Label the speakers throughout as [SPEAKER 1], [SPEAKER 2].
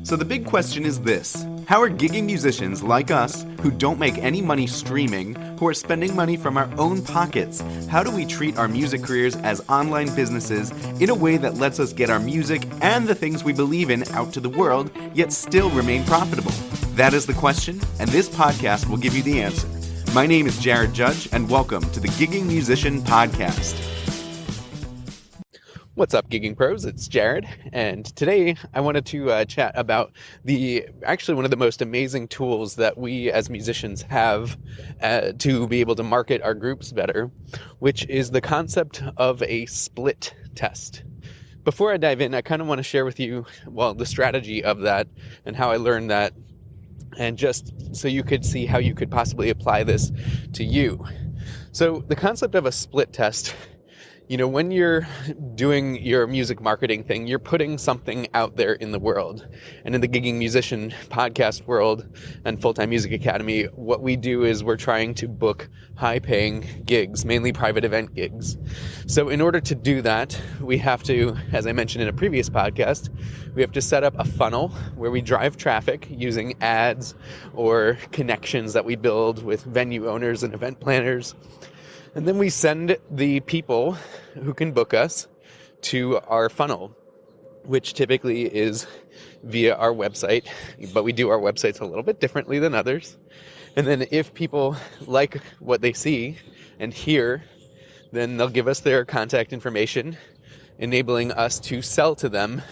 [SPEAKER 1] So the big question is this: how are gigging musicians like us, who don't make any money streaming, who are spending money from our own pockets, how do we treat our music careers as online businesses in a way that lets us get our music and the things we believe in out to the world, yet still remain profitable? That is the question, and this podcast will give you the answer. My name is Jared Judge, and welcome to the Gigging Musician Podcast.
[SPEAKER 2] What's up, Gigging Pros? It's Jared, and today I wanted to chat about one of the most amazing tools that we as musicians have to be able to market our groups better, which is the concept of a split test. Before I dive in, I kind of want to share with you, the strategy of that and how I learned that, and just so you could see how you could possibly apply this to you. So the concept of a split test, when you're doing your music marketing thing, you're putting something out there in the world. And in the Gigging Musician podcast world and Full-Time Music Academy, what we do is we're trying to book high-paying gigs, mainly private event gigs. So in order to do that, we have to, as I mentioned in a previous podcast, we have to set up a funnel where we drive traffic using ads or connections that we build with venue owners and event planners. And then we send the people who can book us to our funnel, which typically is via our website, but we do our websites a little bit differently than others. And then if people like what they see and hear, then they'll give us their contact information, enabling us to sell to them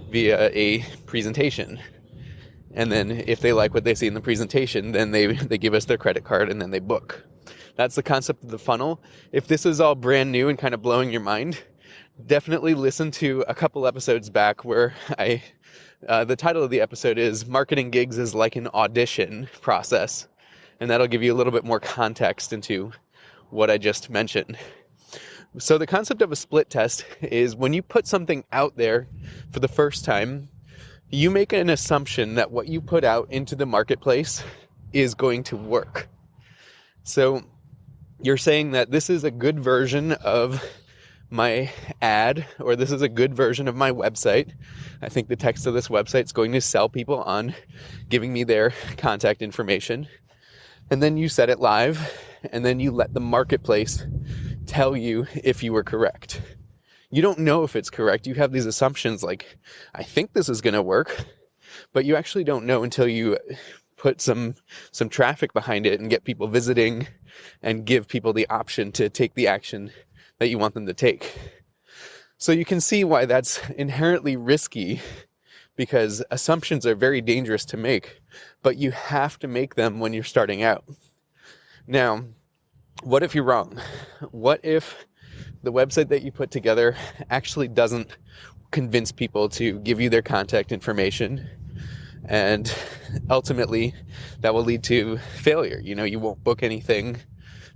[SPEAKER 2] via a presentation. And then if they like what they see in the presentation, then they give us their credit card and then they book. That's the concept of the funnel. If this is all brand new and kind of blowing your mind, definitely listen to a couple episodes back where the title of the episode is Marketing Gigs is Like an Audition Process. And that'll give you a little bit more context into what I just mentioned. So the concept of a split test is when you put something out there for the first time, you make an assumption that what you put out into the marketplace is going to work. So you're saying that this is a good version of my ad, or this is a good version of my website. I think the text of this website is going to sell people on giving me their contact information. And then you set it live, and then you let the marketplace tell you if you were correct. You don't know if it's correct. You have these assumptions like, I think this is going to work, but you actually don't know until you put some traffic behind it and get people visiting and give people the option to take the action that you want them to take. So you can see why that's inherently risky, because assumptions are very dangerous to make, but you have to make them when you're starting out. Now, what if you're wrong? What if the website that you put together actually doesn't convince people to give you their contact information? And ultimately, that will lead to failure. You won't book anything.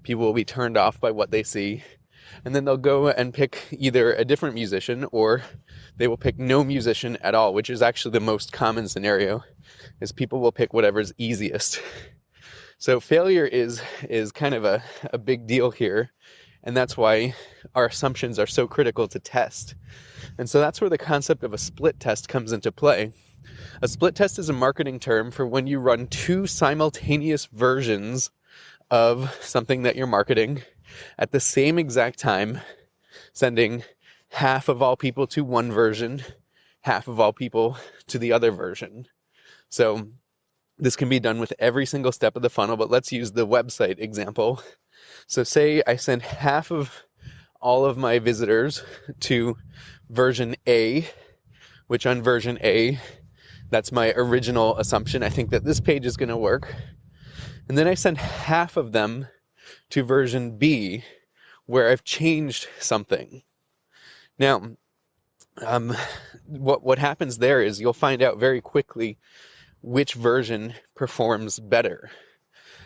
[SPEAKER 2] People will be turned off by what they see. And then they'll go and pick either a different musician, or they will pick no musician at all, which is actually the most common scenario, is people will pick whatever's easiest. So failure is kind of a big deal here. And that's why our assumptions are so critical to test. And so that's where the concept of a split test comes into play. A split test is a marketing term for when you run two simultaneous versions of something that you're marketing at the same exact time, sending half of all people to one version, half of all people to the other version. So this can be done with every single step of the funnel, but let's use the website example. So say I send half of all of my visitors to version A, which on version A, that's my original assumption. I think that this page is going to work. And then I send half of them to version B, where I've changed something. Now, what happens there is you'll find out very quickly which version performs better.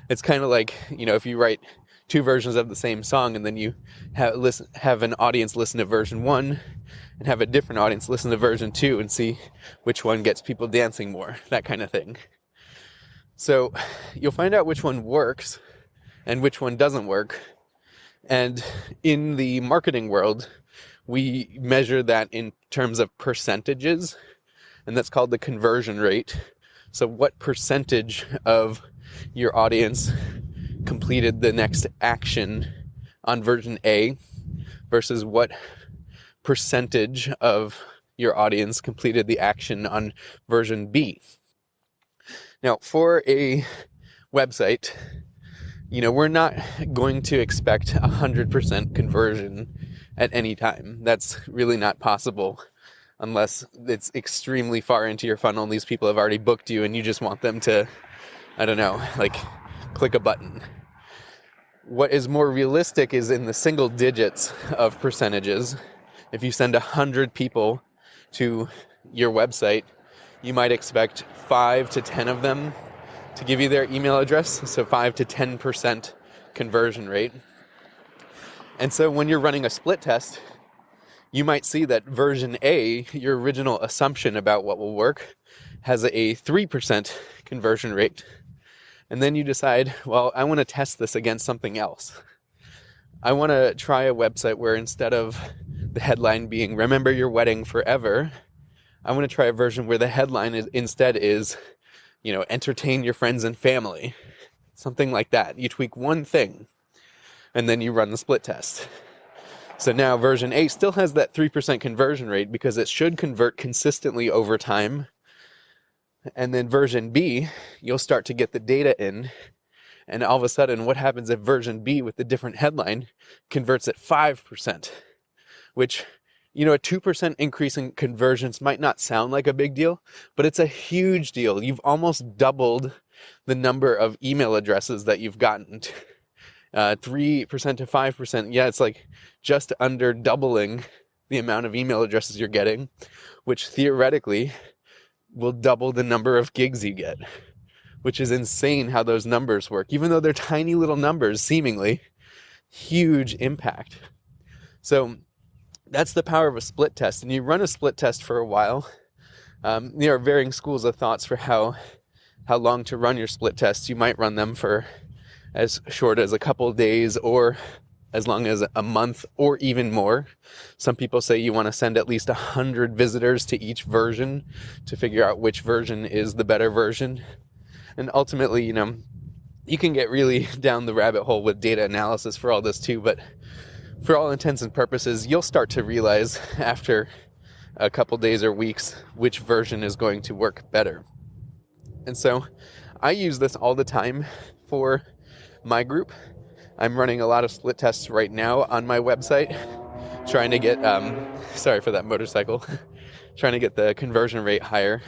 [SPEAKER 2] It's kind of like, if you write two versions of the same song and then you have an audience listen to version 1 and have a different audience listen to version 2 and see which one gets people dancing more, that kind of thing. So you'll find out which one works and which one doesn't work. And in the marketing world, we measure that in terms of percentages. and that's called the conversion rate. So what percentage of your audience completed the next action on version A versus what percentage of your audience completed the action on version B. Now, for a website, we're not going to expect 100% conversion at any time. That's really not possible unless it's extremely far into your funnel and these people have already booked you and you just want them to, click a button. What is more realistic is in the single digits of percentages. If you send 100 people to your website, you might expect 5 to 10 of them to give you their email address, so 5 to 10% conversion rate. And so when you're running a split test, you might see that version A, your original assumption about what will work, has a 3% conversion rate. And then you decide, well, I want to test this against something else. I want to try a website where instead of the headline being "Remember your wedding forever," I want to try a version where the headline instead is, entertain your friends and family. Something like that. You tweak one thing, and then you run the split test. So now version A still has that 3% conversion rate because it should convert consistently over time. And then version B, you'll start to get the data in. And all of a sudden, what happens if version B with the different headline converts at 5%? Which, a 2% increase in conversions might not sound like a big deal, but it's a huge deal. You've almost doubled the number of email addresses that you've gotten. 3% to 5%, it's like just under doubling the amount of email addresses you're getting, which theoretically will double the number of gigs you get, which is insane how those numbers work. Even though they're tiny little numbers, seemingly, huge impact. So that's the power of a split test. And you run a split test for a while. There are varying schools of thoughts for how long to run your split tests. You might run them for as short as a couple of days or as long as a month or even more. Some people say you want to send at least 100 visitors to each version to figure out which version is the better version. And ultimately, you can get really down the rabbit hole with data analysis for all this too, but for all intents and purposes, you'll start to realize after a couple days or weeks which version is going to work better. And so I use this all the time for my group. I'm running a lot of split tests right now on my website, trying to get, sorry for that motorcycle, trying to get the conversion rate higher.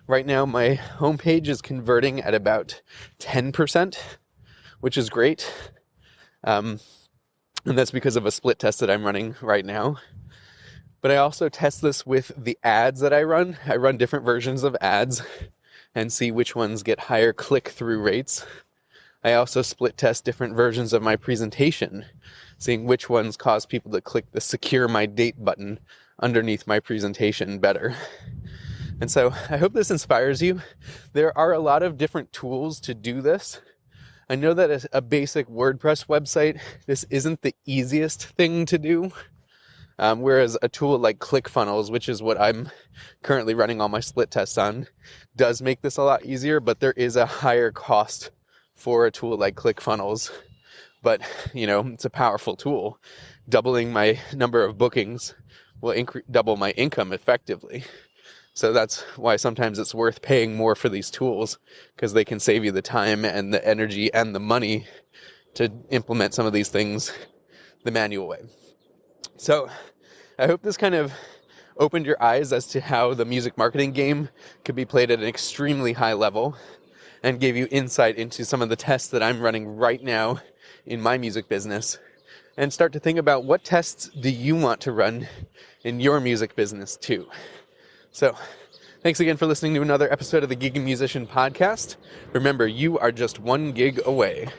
[SPEAKER 2] Right now, my homepage is converting at about 10%, which is great. And that's because of a split test that I'm running right now. But I also test this with the ads that I run. I run different versions of ads and see which ones get higher click-through rates. I also split test different versions of my presentation, seeing which ones cause people to click the secure my date button underneath my presentation better. And so I hope this inspires you. There are a lot of different tools to do this. I know that as a basic WordPress website, this isn't the easiest thing to do. Whereas a tool like ClickFunnels, which is what I'm currently running all my split tests on, does make this a lot easier, but there is a higher cost for a tool like ClickFunnels. But, it's a powerful tool. Doubling my number of bookings will double my income effectively. So that's why sometimes it's worth paying more for these tools, because they can save you the time and the energy and the money to implement some of these things the manual way. So I hope this kind of opened your eyes as to how the music marketing game could be played at an extremely high level, and gave you insight into some of the tests that I'm running right now in my music business, and start to think about what tests do you want to run in your music business too. So thanks again for listening to another episode of the Gigging Musician Podcast. Remember, you are just one gig away.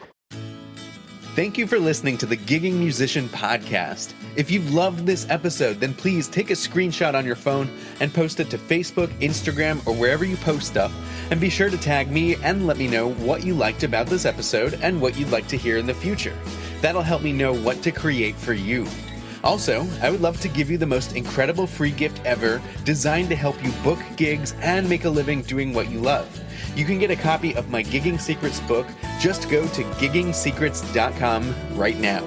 [SPEAKER 1] Thank you for listening to the Gigging Musician Podcast. If you've loved this episode, then please take a screenshot on your phone and post it to Facebook, Instagram, or wherever you post stuff. And be sure to tag me and let me know what you liked about this episode and what you'd like to hear in the future. That'll help me know what to create for you.
[SPEAKER 2] Also, I would love to give you the most incredible free gift ever, designed to help you book gigs and make a living doing what you love. You can get a copy of my Gigging Secrets book. Just go to giggingsecrets.com right now.